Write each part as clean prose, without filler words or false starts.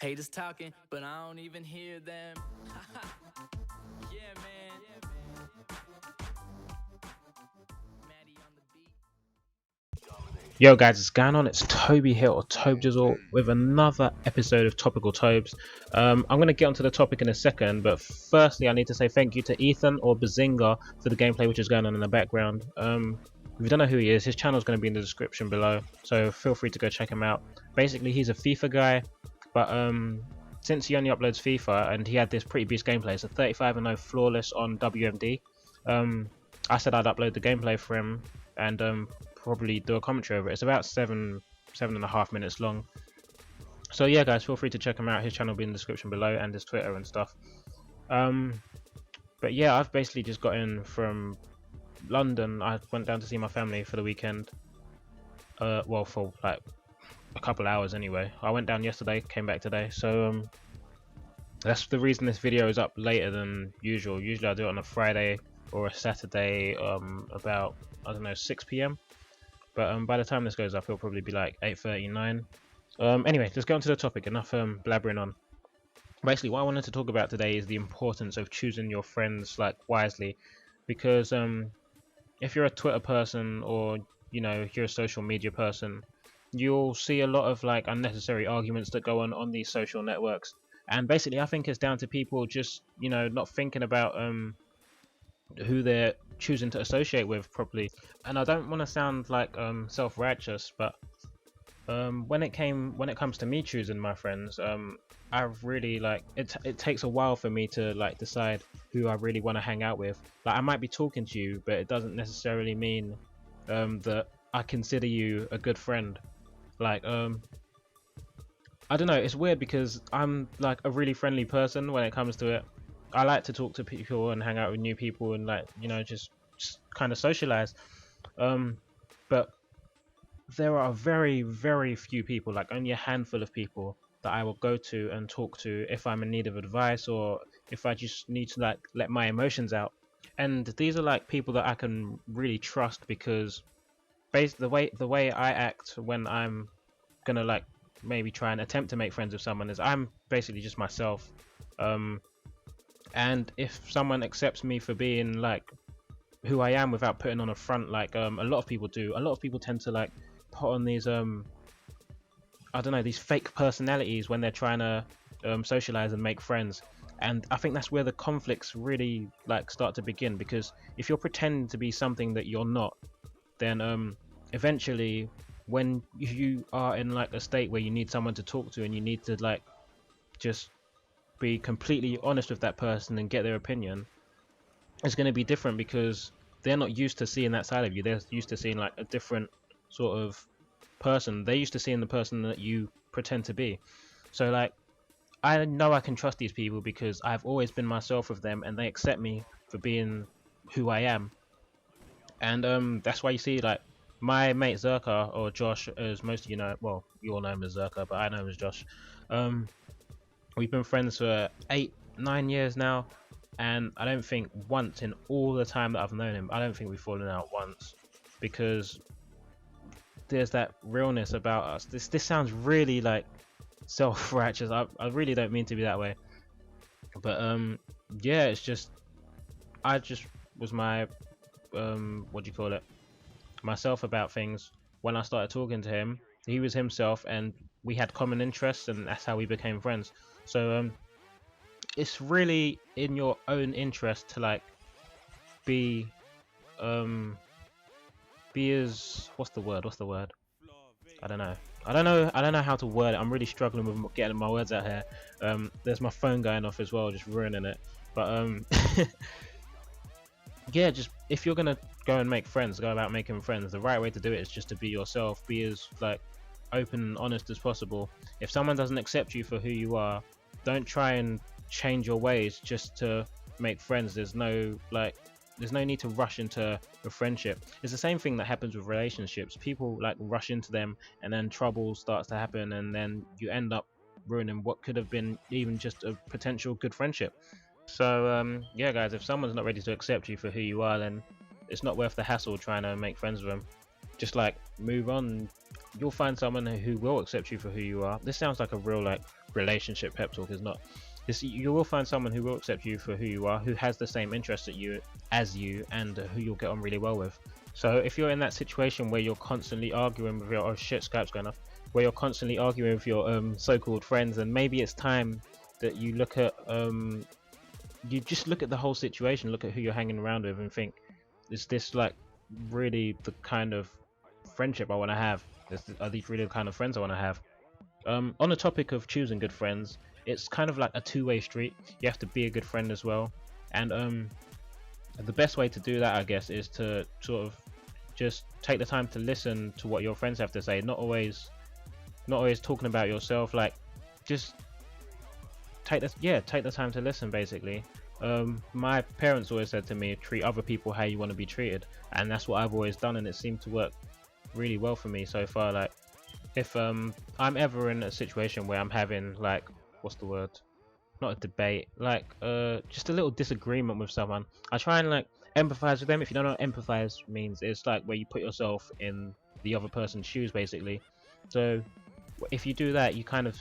Haters talking, but I don't even hear them. Yeah, man. Maddie on the beat. Yo guys, what's going on? It's Toby here, or TBJZL, with another episode of Topical Tobes. I'm going to get onto the topic in a second, but firstly I need to say thank you to Ethan, or Bazinga, for the gameplay which is going on in the background. If you don't know who he is, his channel is going to be in the description below, so feel free to go check him out. Basically he's a FIFA guy, but since he only uploads FIFA, and he had this pretty beast gameplay, it's a 35-0 flawless on WMD. I said I'd upload the gameplay for him, and probably do a commentary over it. It's about seven and a half minutes long. So yeah guys, feel free to check him out. His channel will be in the description below, and his Twitter and stuff. But yeah, I've basically just got in from London. I went down to see my family for the weekend. Well, for like a couple hours anyway. I went down yesterday, came back today. So that's the reason this video is up later than usual. Usually I do it on a Friday or a Saturday, about, I don't know, 6 p.m. But by the time this goes up, it'll probably be like 8:39. Anyway, let's get on to the topic. Enough blabbering on. Basically, what I wanted to talk about today is the importance of choosing your friends like wisely, because if you're a Twitter person, or you know, if you're a social media person, you'll see a lot of like unnecessary arguments that go on these social networks. And basically, I think it's down to people just, you know, not thinking about who they're choosing to associate with properly. And I don't want to sound like self-righteous, but when it comes to me choosing my friends, I've really like it takes a while for me to like decide who I really want to hang out with. Like, I might be talking to you, but it doesn't necessarily mean that I consider you a good friend. Like, I don't know, it's weird because I'm like a really friendly person when it comes to it. I like to talk to people and hang out with new people, and like, you know, just kind of socialize. But there are very few people, like only a handful of people, that I will go to and talk to if I'm in need of advice, or if I just need to like let my emotions out. And these are like people that I can really trust, because the way I act when I'm gonna like maybe try and attempt to make friends with someone is I'm basically just myself. And if someone accepts me for being like who I am without putting on a front, like a lot of people do, a lot of people tend to like put on these I don't know, these fake personalities when they're trying to socialize and make friends. And I think that's where the conflicts really like start to begin, because if you're pretending to be something that you're not, then eventually, when you are in like a state where you need someone to talk to, and you need to like just be completely honest with that person and get their opinion, it's going to be different, because they're not used to seeing that side of you. They're used to seeing like a different sort of person. They're used to seeing the person that you pretend to be. So like, I know I can trust these people because I've always been myself with them, and they accept me for being who I am. And that's why you see like my mate Zerka, or Josh, as most of you know, well, you all know him as Zerka, but I know him as Josh. We've been friends for 8-9 years now, and I don't think once in all the time that I've known him, I don't think we've fallen out once, because there's that realness about us. This sounds really like self-righteous. I really don't mean to be that way, but yeah, it's just, I just was my what do you call it, myself about things. When I started talking to him, he was himself, and we had common interests, and that's how we became friends. So it's really in your own interest to like be as, what's the word, I don't know how to word it. I'm really struggling with getting my words out here. There's my phone going off as well, just ruining it. But yeah, just if you're gonna go and make friends, go about making friends, the right way to do it is just to be yourself. Be as like open and honest as possible. If someone doesn't accept you for who you are, don't try and change your ways just to make friends. There's no need to rush into a friendship. It's the same thing that happens with relationships. People like rush into them, and then trouble starts to happen, and then you end up ruining what could have been even just a potential good friendship. So yeah guys, if someone's not ready to accept you for who you are, then it's not worth the hassle trying to make friends with them. Just like move on. You'll find someone who will accept you for who you are. This sounds like a real like relationship pep talk is not. You will find someone who will accept you for who you are, who has the same interests as you, and who you'll get on really well with. So if you're in that situation where you're constantly arguing with your Skype's going off, where you're constantly arguing with your so-called friends, and maybe it's time that you look at you just look at the whole situation, look at who you're hanging around with, and think, is this like really the kind of friendship I want to have? Are these really the kind of friends I want to have? On the topic of choosing good friends, it's kind of like a two-way street. You have to be a good friend as well, and the best way to do that, I guess, is to sort of just take the time to listen to what your friends have to say. Not always talking about yourself. Like, just take the time to listen, basically. My parents always said to me, treat other people how you want to be treated, and that's what I've always done, and it seemed to work really well for me so far. Like, if I'm ever in a situation where I'm having, like, what's the word, not a debate, like just a little disagreement with someone, I try and like empathize with them. If you don't know what empathize means, it's like where you put yourself in the other person's shoes, basically. So if you do that, you kind of,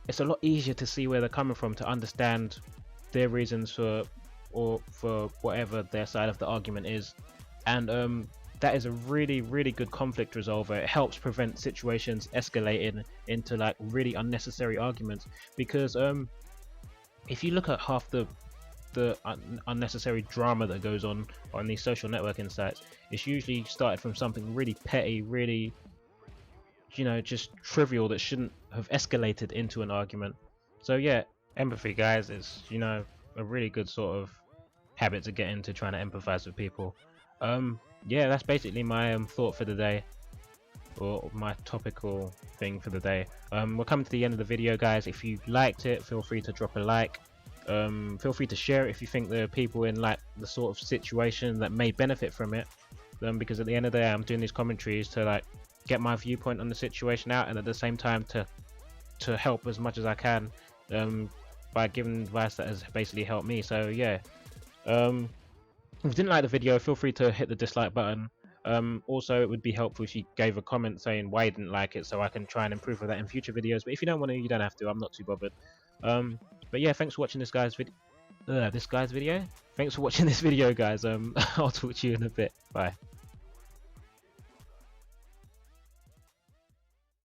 it's a lot easier to see where they're coming from, to understand their reasons for whatever their side of the argument is. And that is a really good conflict resolver. It helps prevent situations escalating into like really unnecessary arguments, because if you look at half the unnecessary drama that goes on these social networking sites, it's usually started from something really petty, really, you know, just trivial, that shouldn't have escalated into an argument. So yeah, empathy, guys, is, you know, a really good sort of habit to get into, trying to empathize with people. Yeah, that's basically my thought for the day, or my topical thing for the day. We're coming to the end of the video, guys. If you liked it, feel free to drop a like. Feel free to share it if you think there are people in like the sort of situation that may benefit from it, because at the end of the day, I'm doing these commentaries to like get my viewpoint on the situation out, and at the same time to help as much as I can by giving advice that has basically helped me. So yeah, if you didn't like the video, feel free to hit the dislike button. Also, it would be helpful if you gave a comment saying why you didn't like it, so I can try and improve with that in future videos. But if you don't want to, you don't have to. I'm not too bothered. But yeah, thanks for watching this guy's video. Thanks for watching this video, guys. I'll talk to you in a bit. Bye.